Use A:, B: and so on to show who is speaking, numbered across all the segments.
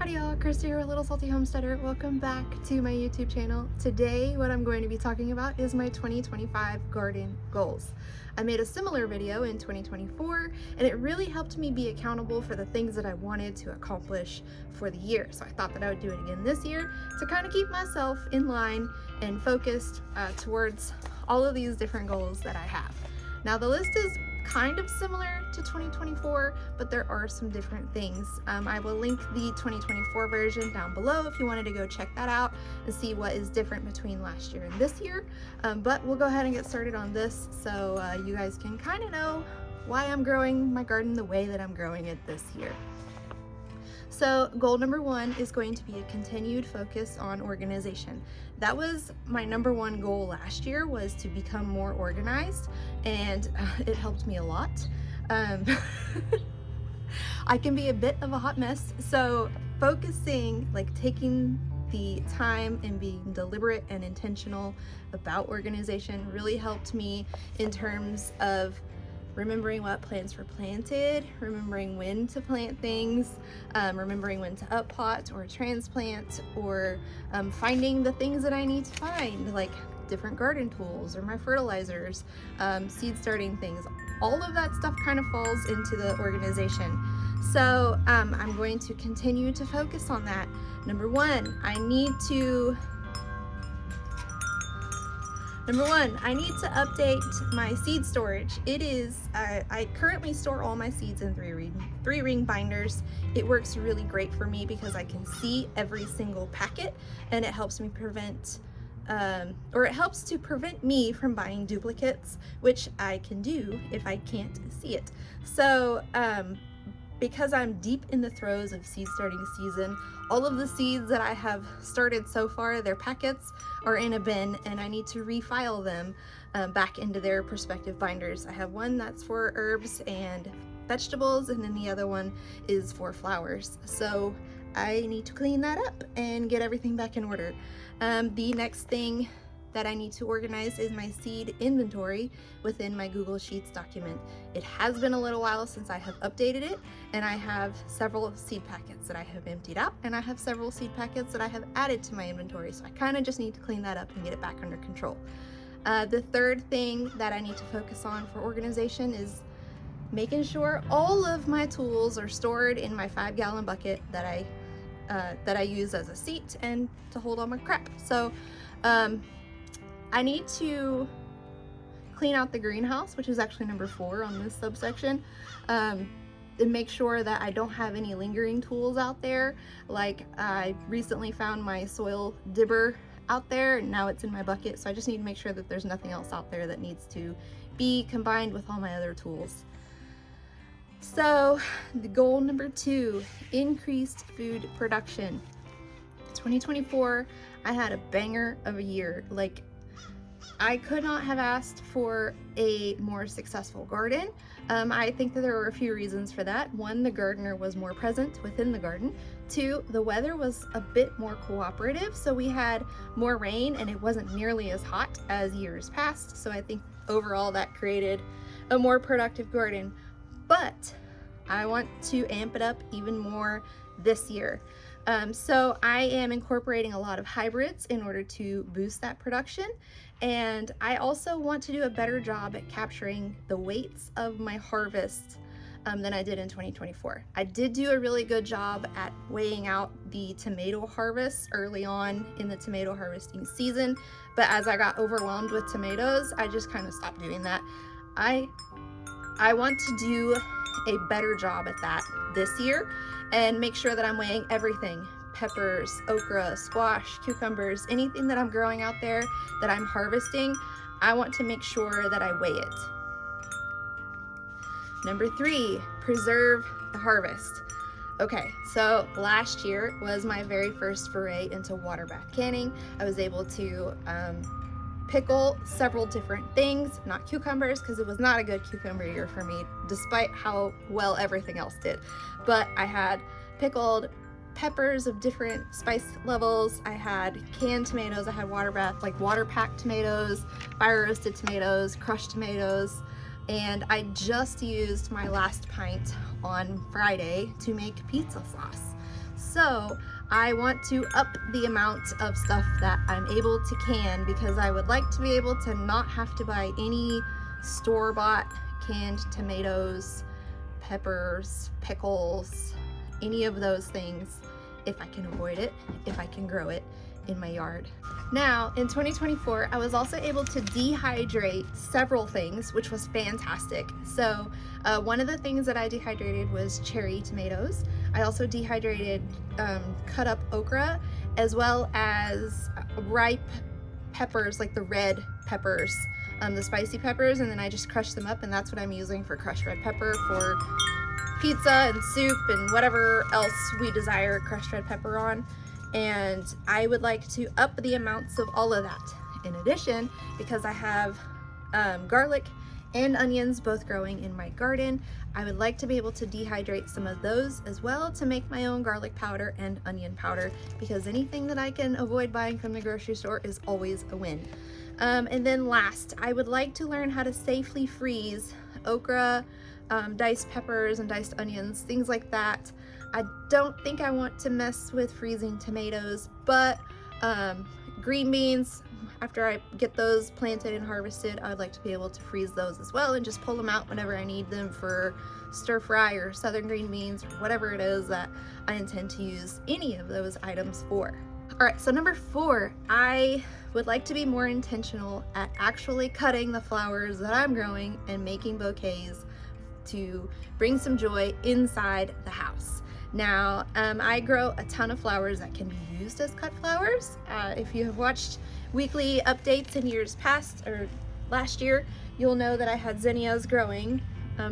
A: Howdy y'all, Christi here with Little Salty Homesteader. Welcome back to my YouTube channel. Today what I'm going to be talking about is my 2025 garden goals. I made a similar video in 2024 and it really helped me be accountable for the things that I wanted to accomplish for the year. So I thought that I would do it again this year to kind of keep myself in line and focused towards all of these different goals that I have. Now the list is kind of similar to 2024, but there are some different things. I will link the 2024 version down below if you wanted to go check that out and see what is different between last year and this year. But we'll go ahead and get started on this so you guys can kind of know why I'm growing my garden the way that I'm growing it this year. So goal number one is going to be a continued focus on organization. That was my number one goal last year, was to become more organized, and it helped me a lot. I can be a bit of a hot mess, so focusing, like taking the time and being deliberate and intentional about organization really helped me in terms of remembering what plants were planted, remembering when to plant things, remembering when to uppot or transplant, or finding the things that I need to find, like different garden tools or my fertilizers, seed starting things. All of that stuff kind of falls into the organization. So I'm going to continue to focus on that. Number one, I need to update my seed storage. It is, I currently store all my seeds in three ring binders. It works really great for me because I can see every single packet, and it helps me prevent, it helps to prevent me from buying duplicates, which I can do if I can't see it. So, because I'm deep in the throes of seed starting season, all of the seeds that I have started so far, their packets are in a bin, and I need to refile them back into their respective binders. I have one that's for herbs and vegetables, and then the other one is for flowers. So I need to clean that up and get everything back in order. The next thing that I need to organize is my seed inventory within my Google Sheets document. It has been a little while since I have updated it, and I have several seed packets that I have emptied out, and I have several seed packets that I have added to my inventory, so I kind of just need to clean that up and get it back under control. The third thing that I need to focus on for organization is making sure all of my tools are stored in my 5-gallon bucket that I use as a seat and to hold all my crap. So I need to clean out the greenhouse, which is actually number 4 on this subsection, and make sure that I don't have any lingering tools out there. Like, I recently found my soil dibber out there, and now it's in my bucket, so I just need to make sure that there's nothing else out there that needs to be combined with all my other tools. So the goal number 2, increased food production. 2024, I had a banger of a year. Like, I could not have asked for a more successful garden. I think that there were a few reasons for that. 1, the gardener was more present within the garden. 2, the weather was a bit more cooperative, so we had more rain and it wasn't nearly as hot as years past. So I think overall that created a more productive garden. But I want to amp it up even more this year. So I am incorporating a lot of hybrids in order to boost that production, and I also want to do a better job at capturing the weights of my harvest than I did in 2024. I did do a really good job at weighing out the tomato harvest early on in the tomato harvesting season, but as I got overwhelmed with tomatoes, I just kind of stopped doing that. I want to do a better job at that this year and make sure that I'm weighing everything: peppers, okra, squash, cucumbers, anything that I'm growing out there that I'm harvesting. I want to make sure that I weigh it. Number 3, preserve the harvest. Okay, so last year was my very first foray into water bath canning. I was able to pickle several different things, not cucumbers, because it was not a good cucumber year for me, despite how well everything else did. But I had pickled peppers of different spice levels. I had canned tomatoes. I had water packed tomatoes, fire roasted tomatoes, crushed tomatoes, and I just used my last pint on Friday to make pizza sauce. So I want to up the amount of stuff that I'm able to can, because I would like to be able to not have to buy any store-bought canned tomatoes, peppers, pickles, any of those things, if I can avoid it, if I can grow it in my yard. Now, in 2024, I was also able to dehydrate several things, which was fantastic. So one of the things that I dehydrated was cherry tomatoes. I also dehydrated cut up okra, as well as ripe peppers, like the red peppers, the spicy peppers, and then I just crushed them up, and that's what I'm using for crushed red pepper for pizza and soup and whatever else we desire crushed red pepper on. And I would like to up the amounts of all of that. In addition, because I have garlic and onions both growing in my garden, I would like to be able to dehydrate some of those as well to make my own garlic powder and onion powder, because anything that I can avoid buying from the grocery store is always a win. And then last, I would like to learn how to safely freeze okra, diced peppers and diced onions, things like that. I don't think I want to mess with freezing tomatoes, but green beans, after I get those planted and harvested, I would like to be able to freeze those as well and just pull them out whenever I need them for stir fry or southern green beans or whatever it is that I intend to use any of those items for. All right, so number 4, I would like to be more intentional at actually cutting the flowers that I'm growing and making bouquets to bring some joy inside the house. Now, I grow a ton of flowers that can be used as cut flowers. If you have watched weekly updates in years past or last year, you'll know that I had zinnias growing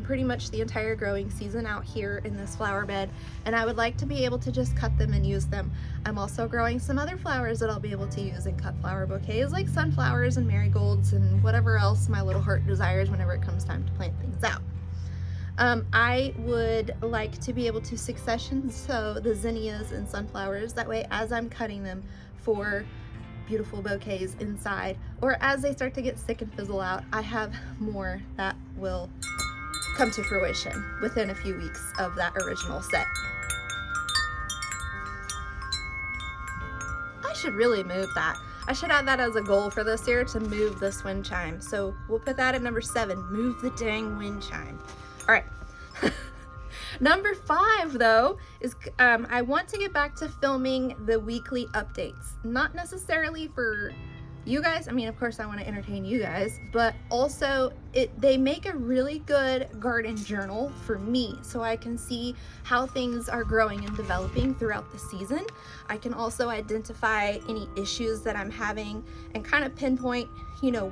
A: pretty much the entire growing season out here in this flower bed, and I would like to be able to just cut them and use them. I'm also growing some other flowers that I'll be able to use in cut flower bouquets, like sunflowers and marigolds and whatever else my little heart desires whenever it comes time to plant things out. I would like to be able to succession sow the zinnias and sunflowers. That way, as I'm cutting them for beautiful bouquets inside, or as they start to get sick and fizzle out, I have more that will come to fruition within a few weeks of that original set. I should really move that. I should add that as a goal for this year, to move this wind chime. So we'll put that at number 7, move the dang wind chime. All right. Number 5, though, is I want to get back to filming the weekly updates. Not necessarily for you guys. I mean, of course, I want to entertain you guys, but also they make a really good garden journal for me, so I can see how things are growing and developing throughout the season. I can also identify any issues that I'm having and kind of pinpoint,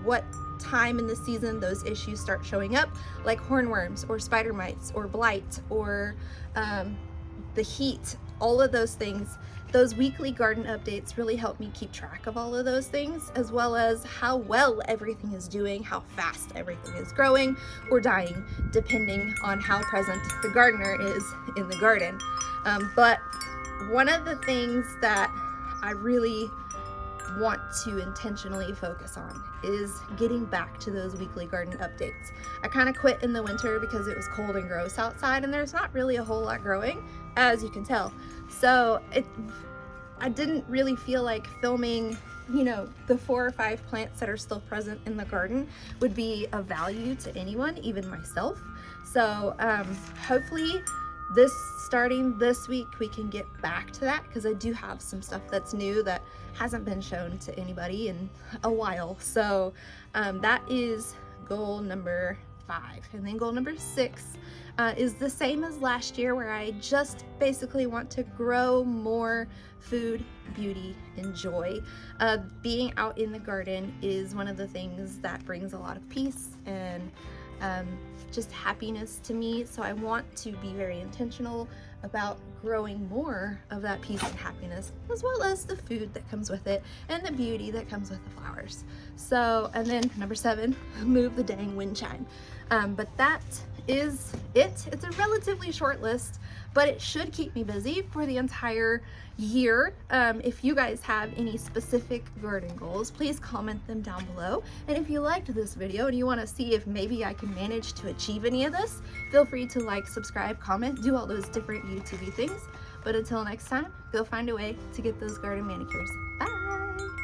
A: what time in the season those issues start showing up, like hornworms or spider mites or blight or the heat, all of those things. Those weekly garden updates really help me keep track of all of those things, as well as how well everything is doing, how fast everything is growing or dying, depending on how present the gardener is in the garden. But one of the things that I really want to intentionally focus on is getting back to those weekly garden updates. I kind of quit in the winter because it was cold and gross outside, and there's not really a whole lot growing, as you can tell. So I didn't really feel like filming, the 4 or 5 plants that are still present in the garden would be of value to anyone, even myself. So hopefully starting this week, we can get back to that, because I do have some stuff that's new that hasn't been shown to anybody in a while. So that is goal number 5. And then goal number 6 is the same as last year, where I just basically want to grow more food, beauty, and joy. Being out in the garden is one of the things that brings a lot of peace and just happiness to me. So I want to be very intentional about growing more of that peace and happiness, as well as the food that comes with it and the beauty that comes with the flowers. So, and then number 7, move the dang wind chime. But that is it. It's a relatively short list, but it should keep me busy for the entire year. If you guys have any specific garden goals, please comment them down below. And if you liked this video and you want to see if maybe I can manage to achieve any of this, feel free to like, subscribe, comment, do all those different YouTube things. But until next time, go find a way to get those garden manicures. Bye!